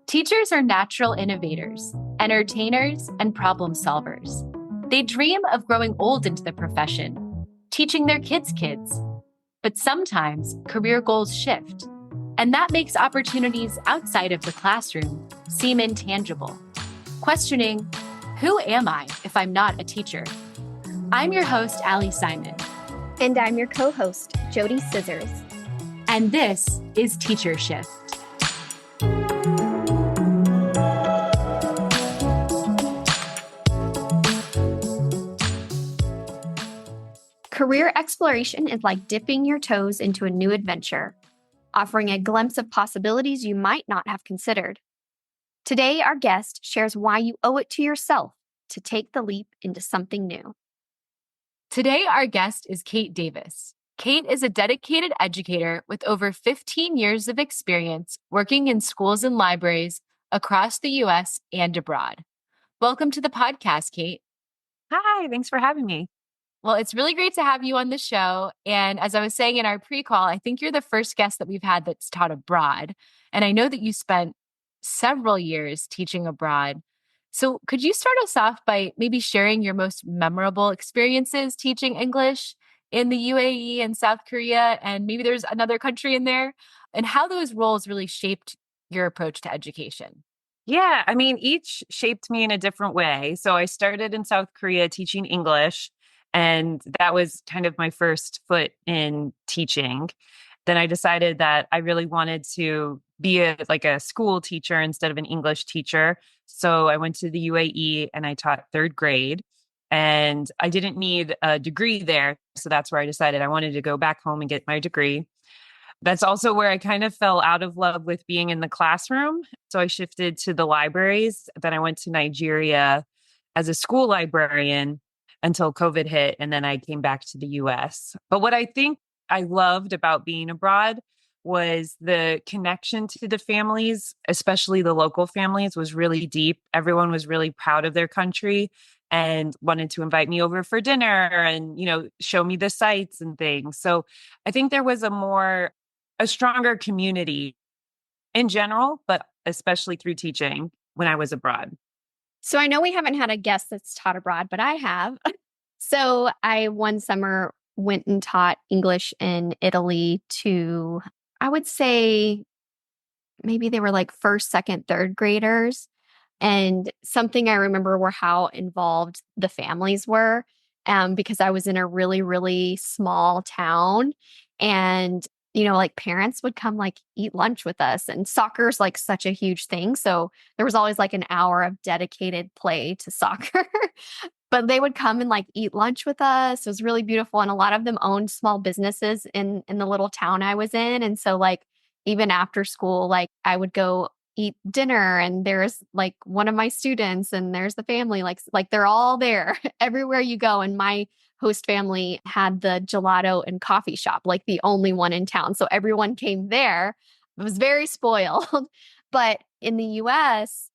Teachers are natural innovators, entertainers, and problem solvers. They dream of growing old into the profession, teaching their kids. But sometimes career goals shift, and that makes opportunities outside of the classroom seem intangible. Questioning, who am I if I'm not a teacher? I'm your host, Allie Simon. And I'm your co-host, JoDee Scissors. And this is Teacher Shift. Career exploration is like dipping your toes into a new adventure, offering a glimpse of possibilities you might not have considered. Today, our guest shares why you owe it to yourself to take the leap into something new. Today, our guest is Kate Davis. Kate is a dedicated educator with over 15 years of experience working in schools and libraries across the U.S. and abroad. Welcome to the podcast, Kate. Hi, thanks for having me. Well, it's really great to have you on the show. And as I was saying in our pre-call, I think you're the first guest that we've had that's taught abroad. And I know that you spent several years teaching abroad. So could you start us off by maybe sharing your most memorable experiences teaching English in the UAE and South Korea, and maybe there's another country in there, and how those roles really shaped your approach to education? Yeah, each shaped me in a different way. So I started in South Korea teaching English, and that was kind of my first foot in teaching. Then I decided that I really wanted to be a school teacher instead of an English teacher. So I went to the UAE and I taught third grade. And I didn't need a degree there. So that's where I decided I wanted to go back home and get my degree. That's also where I kind of fell out of love with being in the classroom. So I shifted to the libraries. Then I went to Nigeria as a school librarian until COVID hit. And then I came back to the US. But what I think I loved about being abroad was the connection to the families, especially the local families, was really deep. Everyone was really proud of their country and wanted to invite me over for dinner and, show me the sights and things. So I think there was a stronger community in general, but especially through teaching when I was abroad. So I know we haven't had a guest that's taught abroad, but I have. So I one summer went and taught English in Italy to, I would say, maybe they were like first, second, third graders. And something I remember were how involved the families were, because I was in a really, really small town. And, like parents would come like eat lunch with us. And soccer's like such a huge thing. So there was always like an hour of dedicated play to soccer. But they would come and like eat lunch with us. It was really beautiful. And a lot of them owned small businesses in the little town I was in. And so like even after school, like I would go eat dinner and there's like one of my students and there's the family, like they're all there everywhere you go. And my host family had the gelato and coffee shop, like the only one in town. So everyone came there. It was very spoiled. But in the US,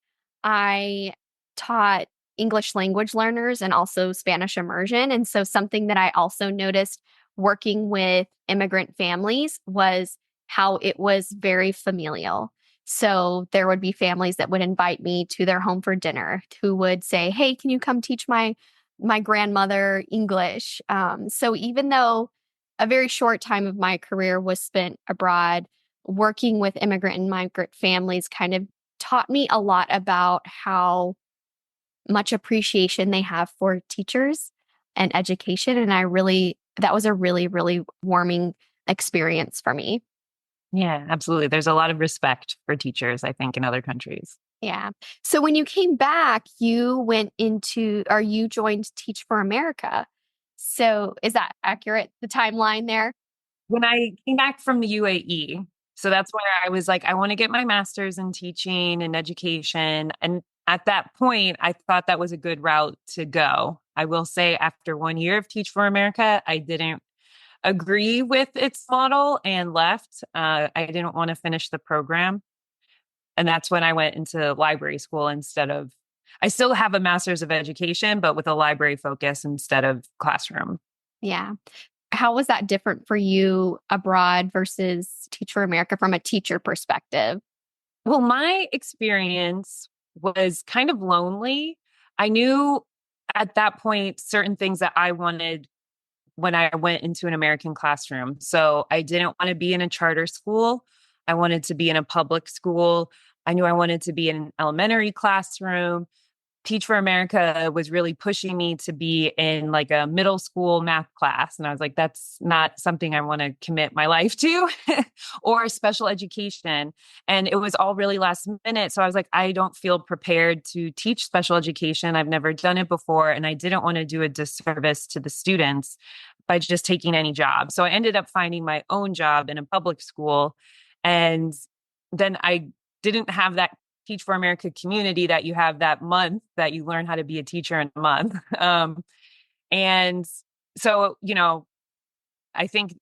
I taught English language learners and also Spanish immersion. And so something that I also noticed working with immigrant families was how it was very familial. So there would be families that would invite me to their home for dinner who would say, hey, can you come teach my grandmother English? So even though a very short time of my career was spent abroad, working with immigrant and migrant families kind of taught me a lot about how much appreciation they have for teachers and education. And that was a really, really warming experience for me. Yeah, absolutely. There's a lot of respect for teachers, I think, in other countries. Yeah. So when you came back, you joined Teach for America. So is that accurate, the timeline there? When I came back from the UAE, so that's where I was like, I want to get my master's in teaching and education. And at that point, I thought that was a good route to go. I will say after 1 year of Teach for America, I didn't agree with its model and left. I didn't want to finish the program. And that's when I went into library school I still have a master's of education, but with a library focus instead of classroom. Yeah. How was that different for you abroad versus Teach for America from a teacher perspective? Well, my experience was kind of lonely. I knew at that point certain things that I wanted when I went into an American classroom. So I didn't want to be in a charter school. I wanted to be in a public school. I knew I wanted to be in an elementary classroom. Teach for America was really pushing me to be in like a middle school math class. And I was like, that's not something I want to commit my life to or special education. And it was all really last minute. So I was like, I don't feel prepared to teach special education. I've never done it before. And I didn't want to do a disservice to the students by just taking any job. So I ended up finding my own job in a public school. And then I didn't have that Teach for America community that you have that month that you learn how to be a teacher in a month. And so, I think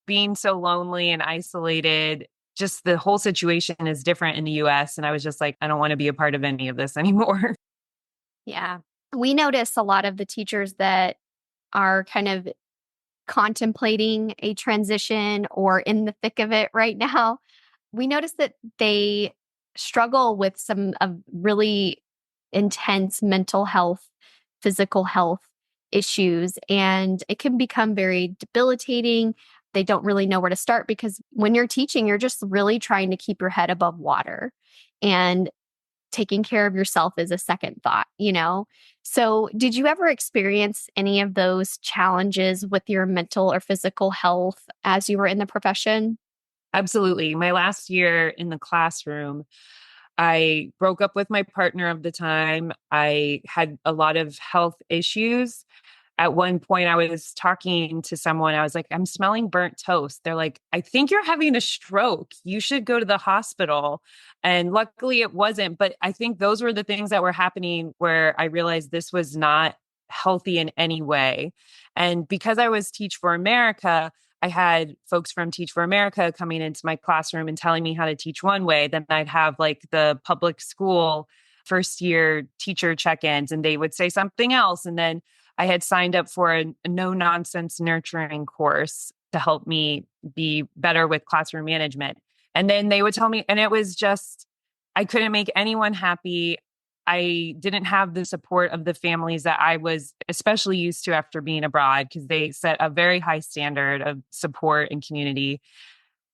being so lonely and isolated, just the whole situation is different in the US. And I was just like, I don't want to be a part of any of this anymore. Yeah. We notice a lot of the teachers that are kind of contemplating a transition or in the thick of it right now. We notice that they struggle with some of really intense mental health, physical health issues, and it can become very debilitating. They don't really know where to start because when you're teaching, you're just really trying to keep your head above water. And taking care of yourself is a second thought, you know? So, did you ever experience any of those challenges with your mental or physical health as you were in the profession? Absolutely. My last year in the classroom, I broke up with my partner of the time. I had a lot of health issues. At one point, I was talking to someone. I was like, I'm smelling burnt toast. They're like, I think you're having a stroke. You should go to the hospital. And luckily, it wasn't. But I think those were the things that were happening where I realized this was not healthy in any way. And because I was Teach for America, I had folks from Teach for America coming into my classroom and telling me how to teach one way. Then I'd have like the public school first year teacher check ins, and they would say something else. And then I had signed up for a no nonsense nurturing course to help me be better with classroom management. And then they would tell me, and it was just, I couldn't make anyone happy. I didn't have the support of the families that I was especially used to after being abroad because they set a very high standard of support and community.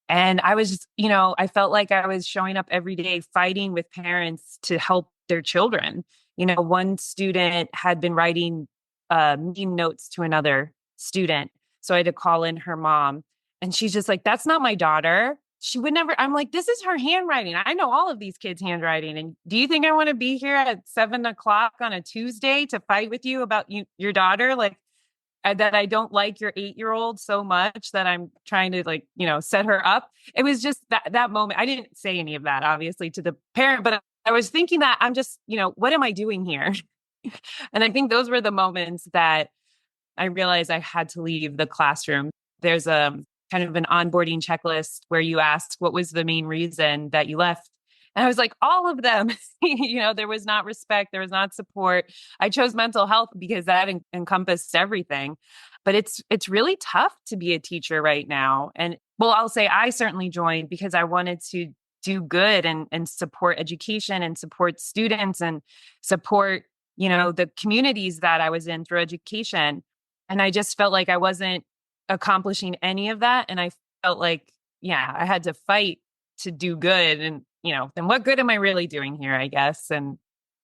And I was just, I felt like I was showing up every day fighting with parents to help their children. One student had been writing mean notes to another student. So I had to call in her mom. And she's just like, that's not my daughter. She would never. I'm like, this is her handwriting. I know all of these kids' handwriting. And do you think I want to be here at 7 o'clock on a Tuesday to fight with you about your daughter? Like, that I don't like your 8-year-old so much that I'm trying to set her up. It was just that moment. I didn't say any of that, obviously, to the parent, but I was thinking that I'm just, what am I doing here? And I think those were the moments that I realized I had to leave the classroom. There's a kind of an onboarding checklist where you ask what was the main reason that you left. And I was like, all of them. There was not respect, there was not support. I chose mental health because that encompassed everything. But it's really tough to be a teacher right now. And well, I'll say I certainly joined because I wanted to do good and support education and support students and support, the communities that I was in through education. And I just felt like I wasn't accomplishing any of that. And I felt like, yeah, I had to fight to do good. And, then what good am I really doing here, I guess? And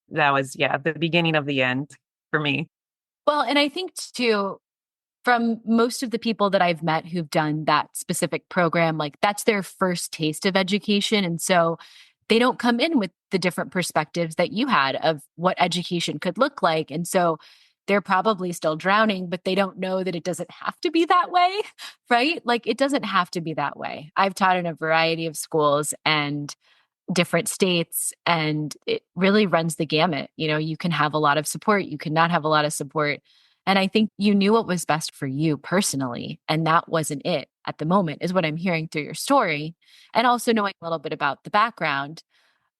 that was, the beginning of the end for me. Well, and I think too, from most of the people that I've met who've done that specific program, like that's their first taste of education. And so they don't come in with the different perspectives that you had of what education could look like. And so they're probably still drowning, but they don't know that it doesn't have to be that way, right? Like it doesn't have to be that way. I've taught in a variety of schools and different states, and it really runs the gamut. You can have a lot of support, you can not have a lot of support. And I think you knew what was best for you personally. And that wasn't it at the moment, is what I'm hearing through your story. And also knowing a little bit about the background.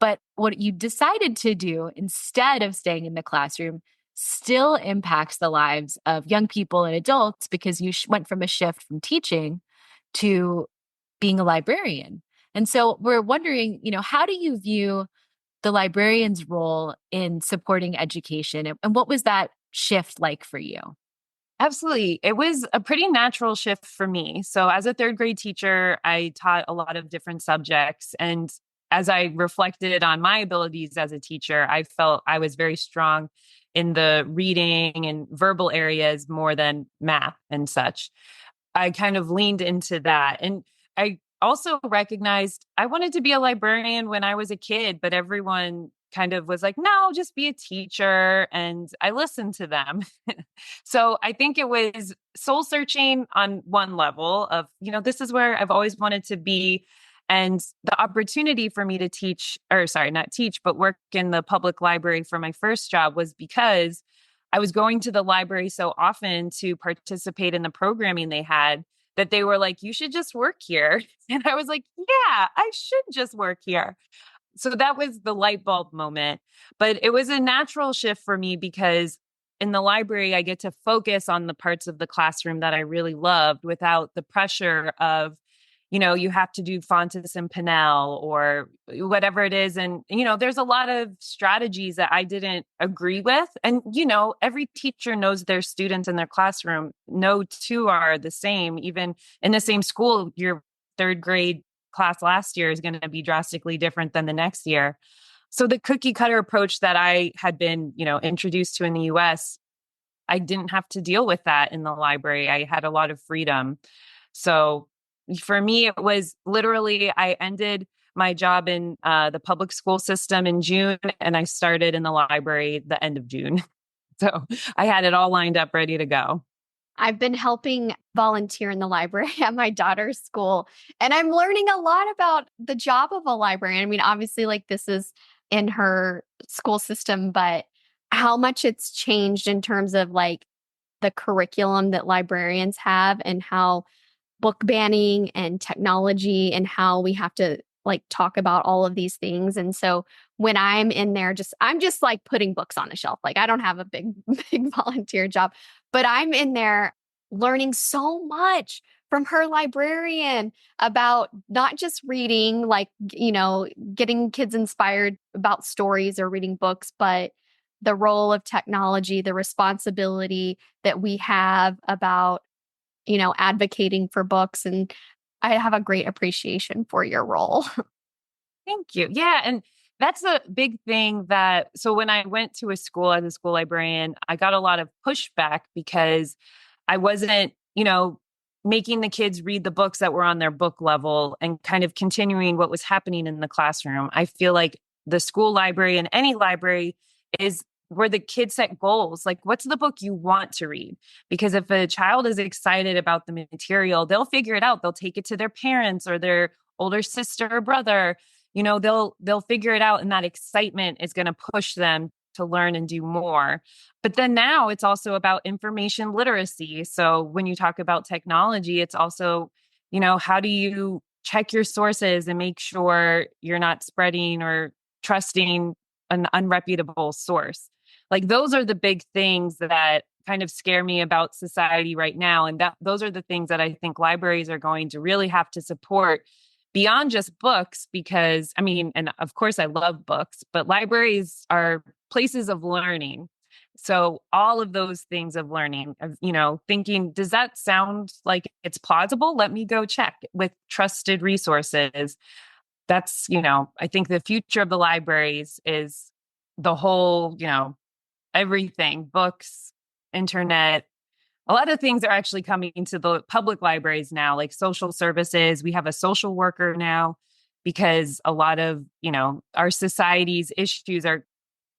But what you decided to do instead of staying in the classroom, still impacts the lives of young people and adults because you went from a shift from teaching to being a librarian. And so we're wondering, how do you view the librarian's role in supporting education? And what was that shift like for you? Absolutely. It was a pretty natural shift for me. So, as a third grade teacher, I taught a lot of different subjects. And as I reflected on my abilities as a teacher, I felt I was very strong in the reading and verbal areas more than math and such. I kind of leaned into that. And I also recognized I wanted to be a librarian when I was a kid, but everyone kind of was like, no, just be a teacher. And I listened to them. So I think it was soul searching on one level of, this is where I've always wanted to be. And the opportunity for me to teach, or sorry, not teach, but work in the public library for my first job was because I was going to the library so often to participate in the programming they had that they were like, you should just work here. And I was like, yeah, I should just work here. So that was the light bulb moment. But it was a natural shift for me because in the library, I get to focus on the parts of the classroom that I really loved without the pressure of, you have to do Fontes and Pinnell or whatever it is. And, there's a lot of strategies that I didn't agree with. And, every teacher knows their students in their classroom. No two are the same. Even in the same school, your third grade class last year is going to be drastically different than the next year. So the cookie cutter approach that I had been, introduced to in the US, I didn't have to deal with that in the library. I had a lot of freedom. So for me, it was literally, I ended my job in the public school system in June, and I started in the library the end of June. So I had it all lined up, ready to go. I've been helping volunteer in the library at my daughter's school, and I'm learning a lot about the job of a librarian. I mean, obviously, like this is in her school system, but how much it's changed in terms of like the curriculum that librarians have and how book banning and technology and how we have to like talk about all of these things. And so when I'm in there, I'm just like putting books on the shelf. Like I don't have a big, big volunteer job, but I'm in there learning so much from her librarian about not just reading, like, getting kids inspired about stories or reading books, but the role of technology, the responsibility that we have about advocating for books. And I have a great appreciation for your role. Thank you. Yeah. And that's a big thing so when I went to a school as a school librarian, I got a lot of pushback because I wasn't, making the kids read the books that were on their book level and kind of continuing what was happening in the classroom. I feel like the school library and any library is where the kids set goals. Like, what's the book you want to read? Because if a child is excited about the material, they'll figure it out. They'll take it to their parents or their older sister or brother. They'll figure it out, and that excitement is going to push them to learn and do more. But then now it's also about information literacy. So when you talk about technology, it's also, how do you check your sources and make sure you're not spreading or trusting an unreputable source? Like those are the big things that kind of scare me about society right now. And those are the things that I think libraries are going to really have to support beyond just books, because and of course I love books, but libraries are places of learning. So all of those things of learning, of, thinking, does that sound like it's plausible? Let me go check with trusted resources. That's, I think the future of the libraries is the whole, everything, books, internet. A lot of things are actually coming into the public libraries now, like social services. We have a social worker now because a lot of, our society's issues are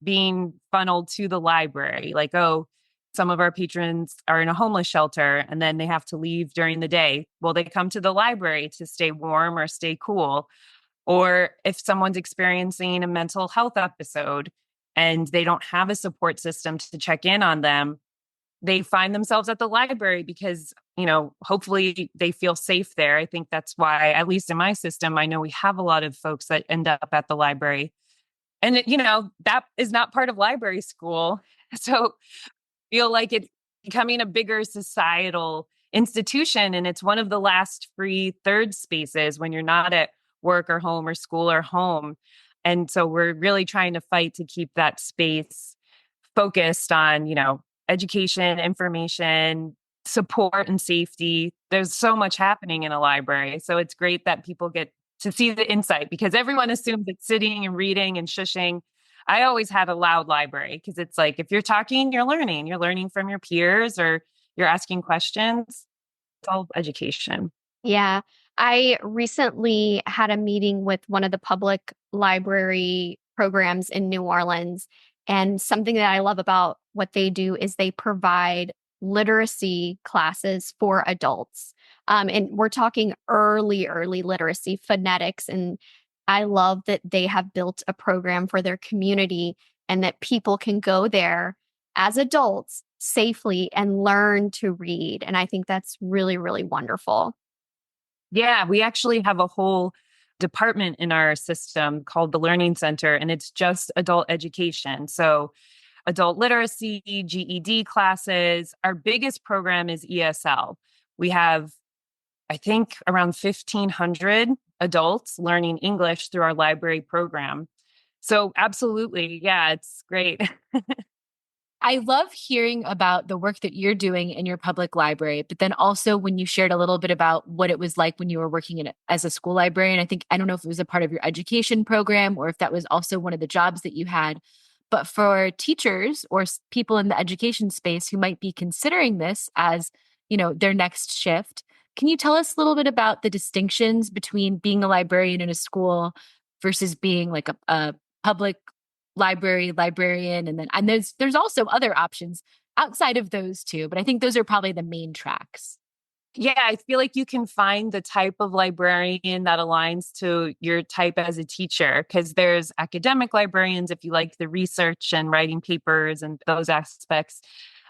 being funneled to the library. Like, oh, some of our patrons are in a homeless shelter and then they have to leave during the day. Well, they come to the library to stay warm or stay cool. Or if someone's experiencing a mental health episode and they don't have a support system to check in on them, they find themselves at the library because, hopefully they feel safe there. I think that's why, at least in my system, I know we have a lot of folks that end up at the library. And, that is not part of library school. So feel like it's becoming a bigger societal institution. And it's one of the last free third spaces when you're not at work or home or school or home. And so we're really trying to fight to keep that space focused on, education, information, support, and safety. There's so much happening in a library. So it's great that people get to see the insight because everyone assumes it's sitting and reading and shushing. I always had a loud library because it's like if you're talking, you're learning from your peers or you're asking questions. It's all education. Yeah. I recently had a meeting with one of the public library programs in New Orleans. And something that I love about what they do is they provide literacy classes for adults. And we're talking early literacy, phonetics. And I love that they have built a program for their community and that people can go there as adults safely and learn to read. And I think that's really wonderful. Yeah, we actually have a whole department in our system called the Learning Center, and it's just adult education. So, adult literacy, GED classes. Our biggest program is ESL. We have, I think, around 1,500 adults learning English through our library program. So, absolutely. Yeah, it's great. I love hearing about the work that you're doing in your public library, but then also when you shared a little bit about what it was like when you were working in it as a school librarian. I don't know if it was a part of your education program or if that was also one of the jobs that you had. But for teachers or people in the education space who might be considering this as, their next shift, can you tell us a little bit about the distinctions between being a librarian in a school versus being like a public librarian, and there's also other options outside of those two, but I think those are probably the main tracks. Yeah, I feel like you can find the type of librarian that aligns to your type as a teacher because there's academic librarians if you like the research and writing papers and those aspects.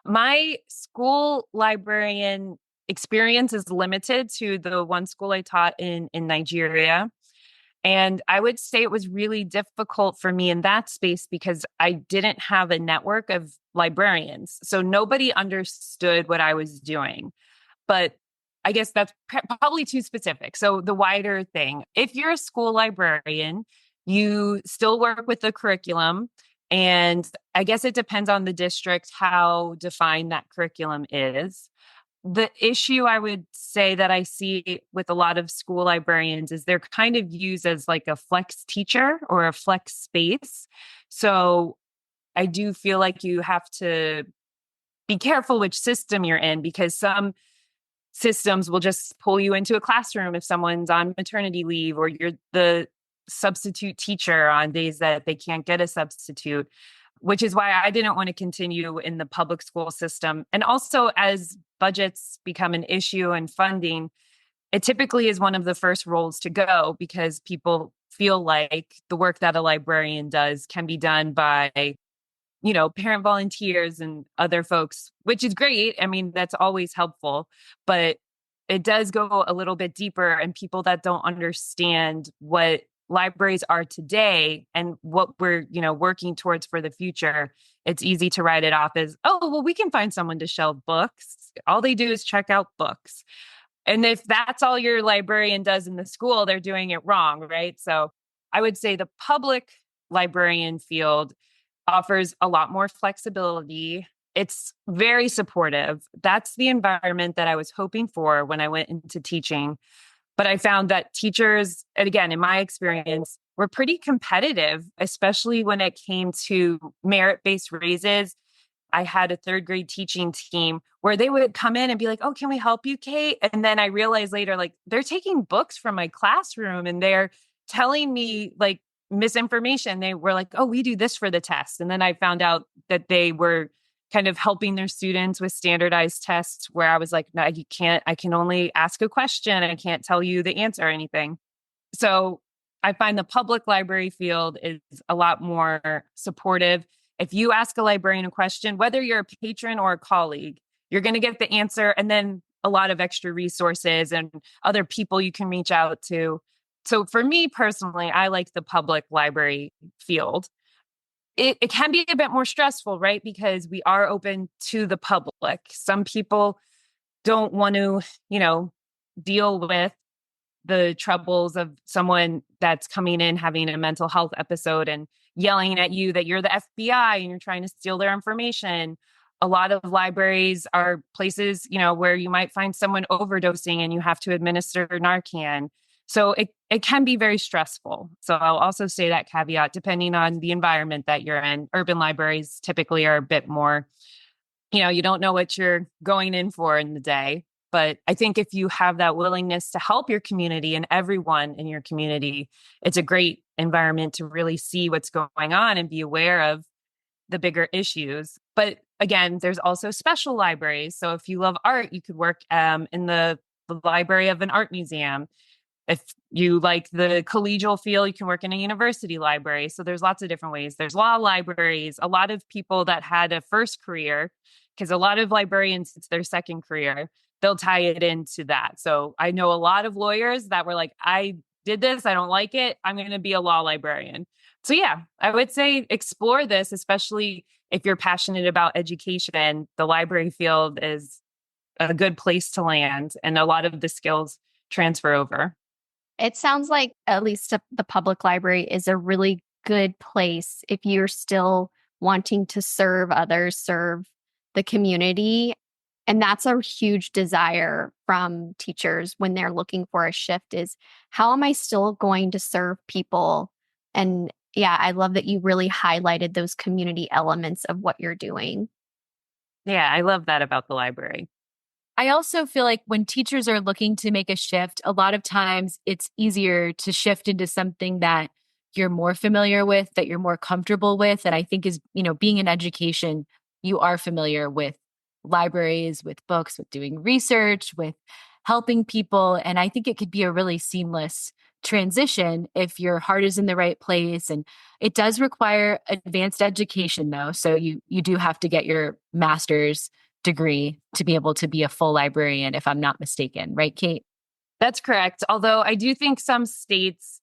My school librarian experience is limited to the one school I taught in Nigeria. And I would say it was really difficult for me in that space because I didn't have a network of librarians. So nobody understood what I was doing. But I guess that's probably too specific. So the wider thing, if you're a school librarian, you still work with the curriculum. And I guess it depends on the district how defined that curriculum is. The issue I would say that I see with a lot of school librarians is they're kind of used as like a flex teacher or a flex space. So I do feel like you have to be careful which system you're in because some systems will just pull you into a classroom if someone's on maternity leave or you're the substitute teacher on days that they can't get a substitute, which is why I didn't want to continue in the public school system. And also, as budgets become an issue and funding, it typically is one of the first roles to go because people feel like the work that a librarian does can be done by, parent volunteers and other folks, which is great. I mean, that's always helpful, but it does go a little bit deeper and people that don't understand what libraries are today and what we're, working towards for the future, it's easy to write it off as, oh, well, we can find someone to shelve books. All they do is check out books. And if that's all your librarian does in the school, they're doing it wrong, right? So I would say the public librarian field offers a lot more flexibility. It's very supportive. That's the environment that I was hoping for when I went into teaching. But I found that teachers, and again, in my experience, were pretty competitive, especially when it came to merit-based raises. I had a third grade teaching team where they would come in and be like, oh, can we help you, Kate? And then I realized later, like, they're taking books from my classroom and they're telling me like misinformation. They were like, oh, we do this for the test. And then I found out that they were kind of helping their students with standardized tests where I was like, no, you can't, I can only ask a question. I can't tell you the answer or anything. So I find the public library field is a lot more supportive. If you ask a librarian a question, whether you're a patron or a colleague, you're going to get the answer and then a lot of extra resources and other people you can reach out to. So for me personally, I like the public library field. it can be a bit more stressful, right? Because we are open to the public. Some people don't want to, deal with the troubles of someone that's coming in having a mental health episode and yelling at you that you're the FBI and you're trying to steal their information. A lot of libraries are places, where you might find someone overdosing and you have to administer Narcan. So it can be very stressful. So I'll also say that caveat, depending on the environment that you're in. Urban libraries typically are a bit more, you don't know what you're going in for in the day. But I think if you have that willingness to help your community and everyone in your community, it's a great environment to really see what's going on and be aware of the bigger issues. But again, there's also special libraries. So if you love art, you could work in the library of an art museum. If you like the collegial feel, you can work in a university library. So there's lots of different ways. There's law libraries. A lot of people that had a first career, because a lot of librarians, it's their second career, they'll tie it into that. So I know a lot of lawyers that were like, I did this, I don't like it, I'm going to be a law librarian. So yeah, I would say explore this, especially if you're passionate about education. The library field is a good place to land, and a lot of the skills transfer over. It sounds like at least the public library is a really good place if you're still wanting to serve others, serve the community. And that's a huge desire from teachers when they're looking for a shift is how am I still going to serve people? And yeah, I love that you really highlighted those community elements of what you're doing. Yeah, I love that about the library. I also feel like when teachers are looking to make a shift, a lot of times it's easier to shift into something that you're more familiar with, that you're more comfortable with. And I think is, being in education, you are familiar with libraries, with books, with doing research, with helping people. And I think it could be a really seamless transition if your heart is in the right place. And it does require advanced education though. So you do have to get your master's degree to be able to be a full librarian, if I'm not mistaken. Right, Kate? That's correct. Although I do think some states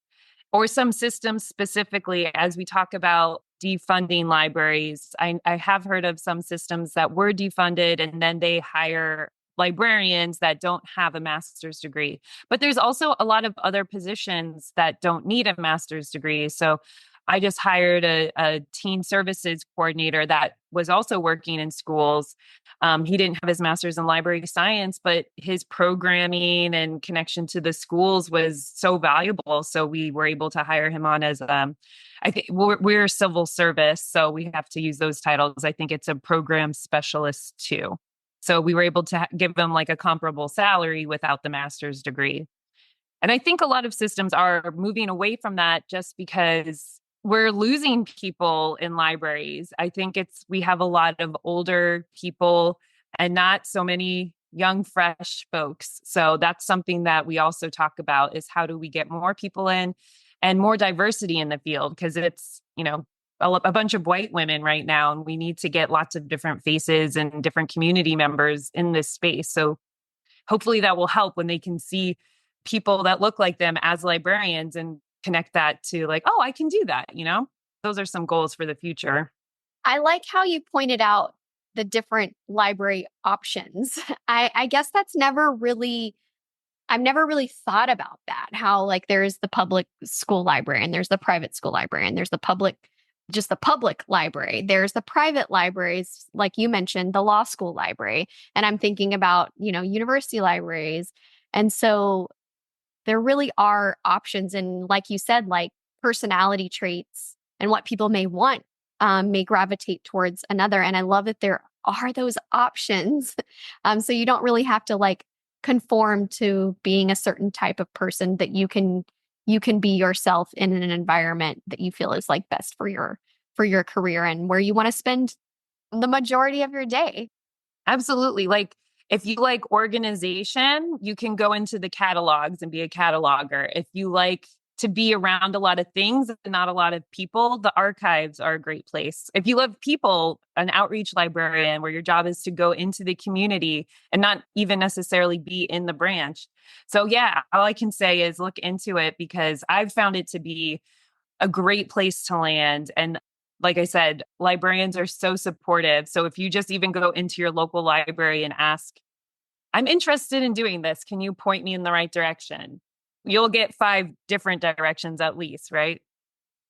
or some systems specifically, as we talk about defunding libraries, I have heard of some systems that were defunded and then they hire librarians that don't have a master's degree. But there's also a lot of other positions that don't need a master's degree. So I just hired a teen services coordinator that was also working in schools. He didn't have his master's in library science, but his programming and connection to the schools was so valuable. So we were able to hire him on as, I think we're civil service, so we have to use those titles. I think it's a program specialist too. So we were able to give him like a comparable salary without the master's degree. And I think a lot of systems are moving away from that just because we're losing people in libraries. I think we have a lot of older people and not so many young, fresh folks. So that's something that we also talk about is how do we get more people in and more diversity in the field? Because it's, a bunch of white women right now, and we need to get lots of different faces and different community members in this space. So hopefully that will help when they can see people that look like them as librarians and connect that to like, oh, I can do that. Those are some goals for the future. I like how you pointed out the different library options. I guess I've never really thought about that. How like there's the public school library and there's the private school library and there's the public library. There's the private libraries, like you mentioned, the law school library. And I'm thinking about, university libraries. And so there really are options. And like you said, like personality traits and what people may want may gravitate towards another. And I love that there are those options. So you don't really have to like conform to being a certain type of person, that you can be yourself in an environment that you feel is like best for your career and where you want to spend the majority of your day. Absolutely. Like if you like organization, you can go into the catalogs and be a cataloger. If you like to be around a lot of things and not a lot of people, the archives are a great place. If you love people, an outreach librarian where your job is to go into the community and not even necessarily be in the branch. So yeah, all I can say is look into it because I've found it to be a great place to land. And like I said, librarians are so supportive. So if you just even go into your local library and ask, I'm interested in doing this, can you point me in the right direction? You'll get 5 different directions at least, right?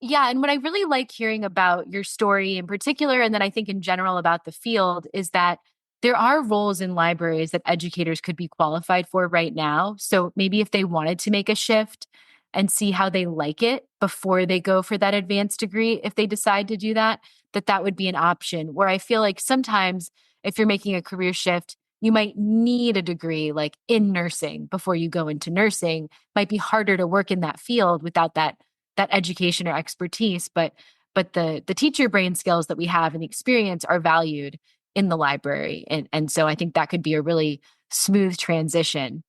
Yeah. And what I really like hearing about your story in particular, and then I think in general about the field, is that there are roles in libraries that educators could be qualified for right now. So maybe if they wanted to make a shift and see how they like it before they go for that advanced degree, if they decide to do that, that would be an option. Where I feel like sometimes if you're making a career shift, you might need a degree like in nursing before you go into nursing. Might be harder to work in that field without that education or expertise, but the teacher brain skills that we have and the experience are valued in the library. And so I think that could be a really smooth transition.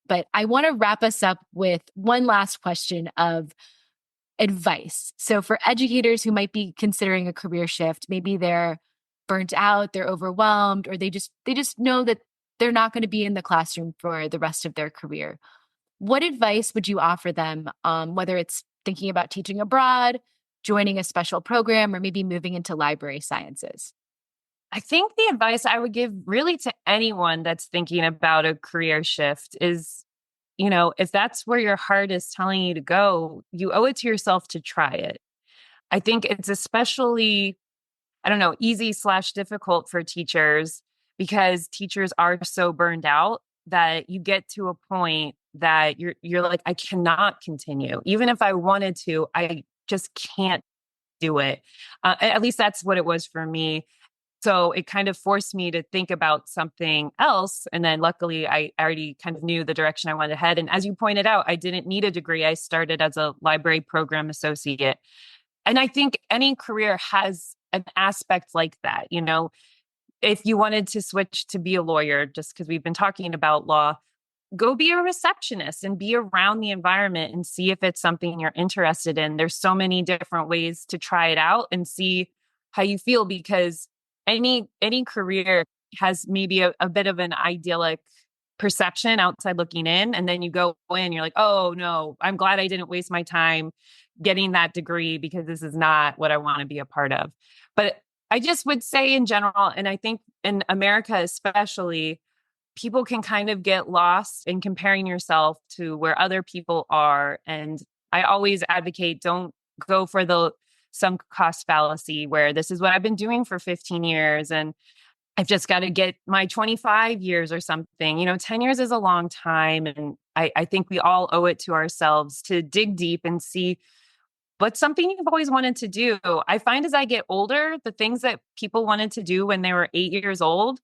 But I want to wrap us up with one last question of advice. So for educators who might be considering a career shift, maybe they're burnt out, they're overwhelmed, or they just know that they're not going to be in the classroom for the rest of their career. What advice would you offer them, whether it's thinking about teaching abroad, joining a special program, or maybe moving into library sciences? I think the advice I would give really to anyone that's thinking about a career shift is, if that's where your heart is telling you to go, you owe it to yourself to try it. I think it's especially, I don't know, easy/difficult for teachers because teachers are so burned out that you get to a point that you're like, I cannot continue. Even if I wanted to, I just can't do it. At least that's what it was for me. So it kind of forced me to think about something else. And then luckily, I already kind of knew the direction I wanted to head. And as you pointed out, I didn't need a degree. I started as a library program associate. And I think any career has an aspect like that. If you wanted to switch to be a lawyer, just because we've been talking about law, go be a receptionist and be around the environment and see if it's something you're interested in. There's so many different ways to try it out and see how you feel, because any career has maybe a bit of an idyllic perception outside looking in, and then you go in, you're like, oh no, I'm glad I didn't waste my time getting that degree because this is not what I want to be a part of. But I just would say in general, and I think in America especially, people can kind of get lost in comparing yourself to where other people are. And I always advocate, don't go for the sunk cost fallacy where this is what I've been doing for 15 years and I've just got to get my 25 years or something. 10 years is a long time. And I think we all owe it to ourselves to dig deep and see what's something you've always wanted to do. I find as I get older, the things that people wanted to do when they were 8 years old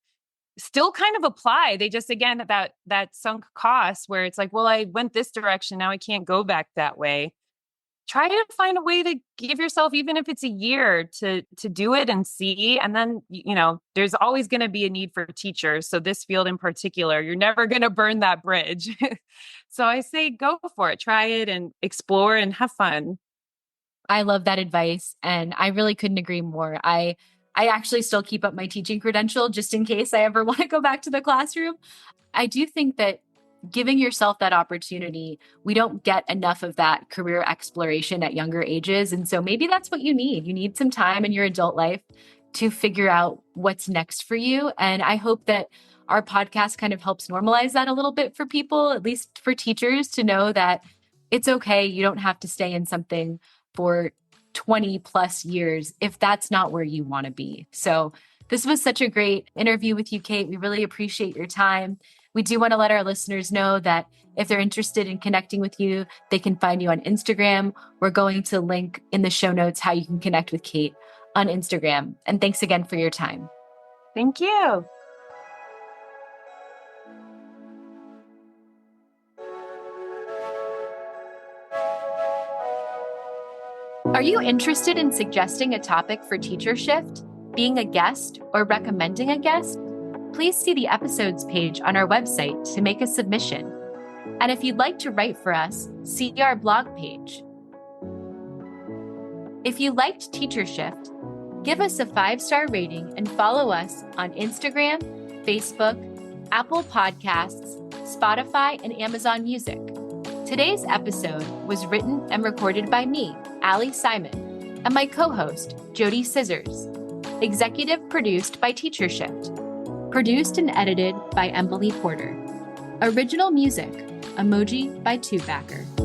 still kind of apply. They just, again, that sunk cost where it's like, well, I went this direction. Now I can't go back that way. Try to find a way to give yourself, even if it's a year, to do it and see. And then, there's always going to be a need for teachers. So this field in particular, you're never going to burn that bridge. So I say, go for it, try it and explore and have fun. I love that advice, and I really couldn't agree more. I actually still keep up my teaching credential just in case I ever want to go back to the classroom. I do think that giving yourself that opportunity, we don't get enough of that career exploration at younger ages. And so maybe that's what you need. You need some time in your adult life to figure out what's next for you. And I hope that our podcast kind of helps normalize that a little bit for people, at least for teachers, to know that it's okay. You don't have to stay in something for 20 plus years if that's not where you want to be. So this was such a great interview with you, Kate. We really appreciate your time. We do want to let our listeners know that if they're interested in connecting with you, they can find you on Instagram. We're going to link in the show notes how you can connect with Kate on Instagram. And thanks again for your time. Thank you. Are you interested in suggesting a topic for Teacher Shift, being a guest, or recommending a guest? Please see the episodes page on our website to make a submission. And if you'd like to write for us, see our blog page. If you liked Teacher Shift, give us a 5-star rating and follow us on Instagram, Facebook, Apple Podcasts, Spotify, and Amazon Music. Today's episode was written and recorded by me, Allie Simon, and my co-host, JoDee Scissors. Executive produced by Teacher Shift. Produced and edited by Emily Porter. Original music, Emoji by Tubebacker.